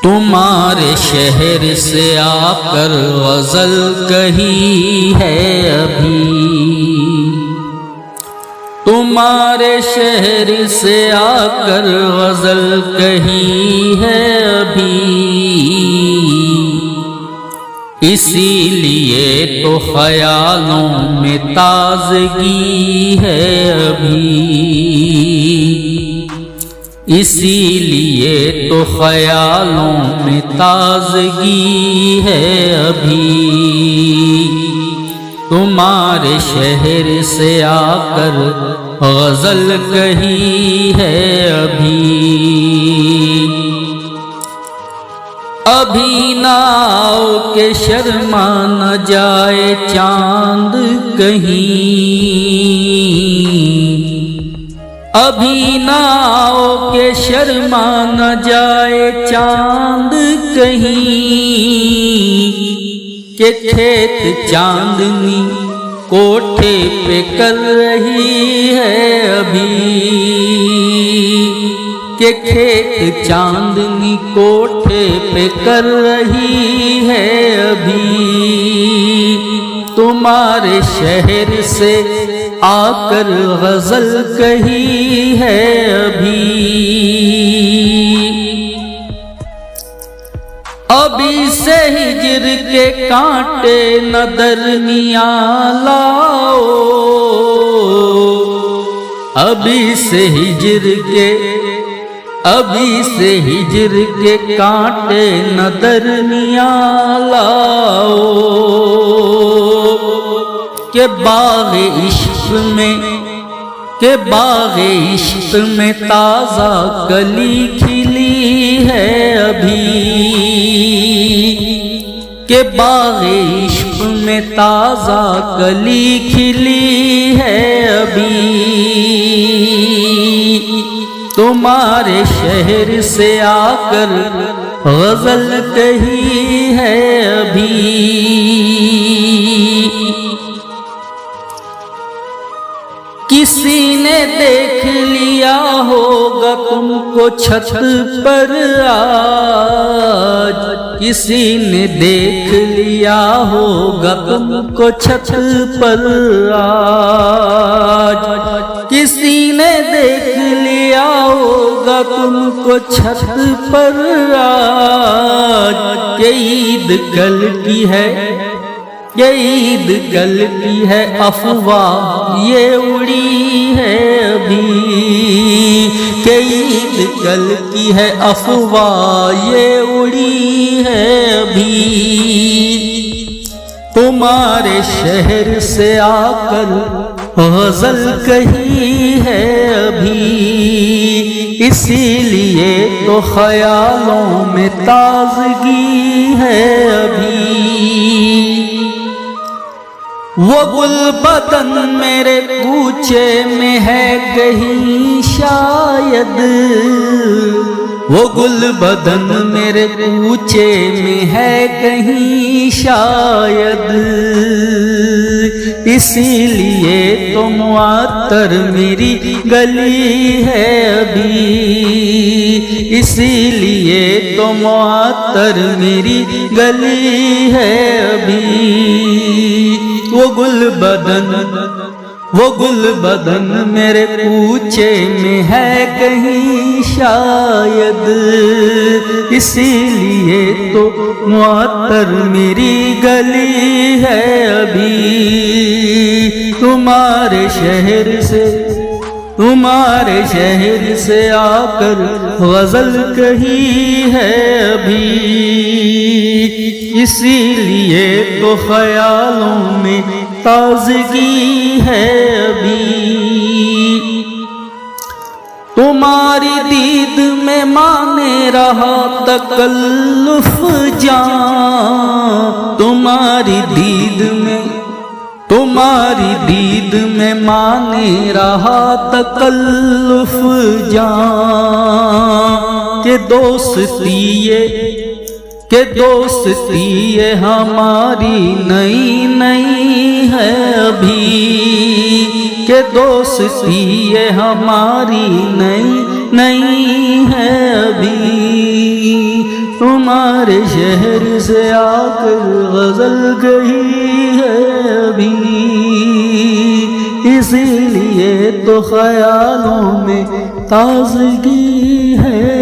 तुम्हारे शहर से आकर गज़ल कही है अभी, तुम्हारे शहर से आकर गज़ल कही है अभी, इसीलिए तो ख्यालों में ताज़गी है अभी, इसीलिए तो ख्यालों में ताज़गी है अभी, तुम्हारे शहर से आकर गज़ल कही है अभी। अभी ना आओ के शर्मा न जाए चांद कहीं, अभी ना आओ के शर्मा न जाए चांद कहीं, के खेत चांदनी कोठे पे कर रही है अभी, के खेत चांदनी कोठे पे कर रही है अभी, तुम्हारे शहर से आकर गज़ल कही है अभी, अभी से हिजर के कांटे न दरमियां लाओ, अभी से हिजर के कांटे न दरमियां लाओ, के बाग़ इश्क़ में ताज़ा कली खिली है अभी, के बाग़ इश्क़ में ताज़ा कली खिली है अभी, तुम्हारे शहर से आकर गज़ल कही है अभी। किसी ने देख लिया होगा तुमको छत पर आज, किसी ने देख लिया होगा तुमको छत पर आज, किसी ने देख लिया होगा तुमको छत पर आज, ये ईद कल की है, ये ईद कल की है अफवाह ये उड़ी है अभी, के ईद कल की है अफवाह ये उड़ी है अभी, तुम्हारे शहर से आकर गज़ल कही है अभी, इसीलिए तो ख्यालों में ताज़गी है अभी। वो गुल बदन मेरे कूचे में है कहीं शायद, वो गुल बदन मेरे कूचे में है कहीं शायद, इसीलिए तो मुअत्तर मेरी गली है अभी, इसीलिए तो मुअत्तर मेरी गली है अभी, वो गुल बदन मेरे कूचे में है कहीं शायद, इसीलिए तो मुअत्तर मेरी गली है अभी, तुम्हारे शहर से आकर गज़ल कही है अभी, इसीलिए तो ख्यालों में ताज़गी है अभी, तुम्हारी दीद में माने रहा तकल्लुफ़ जान, तुम्हारी दीद में माने रहा तकल्लुफ़ जान, के दोस्ती ये हमारी नई नई है अभी, के दोस्ती ये हमारी नई नई है अभी, तुम्हारे शहर से आकर गजल कही है अभी, इसीलिए तो ख्यालों में ताज़गी है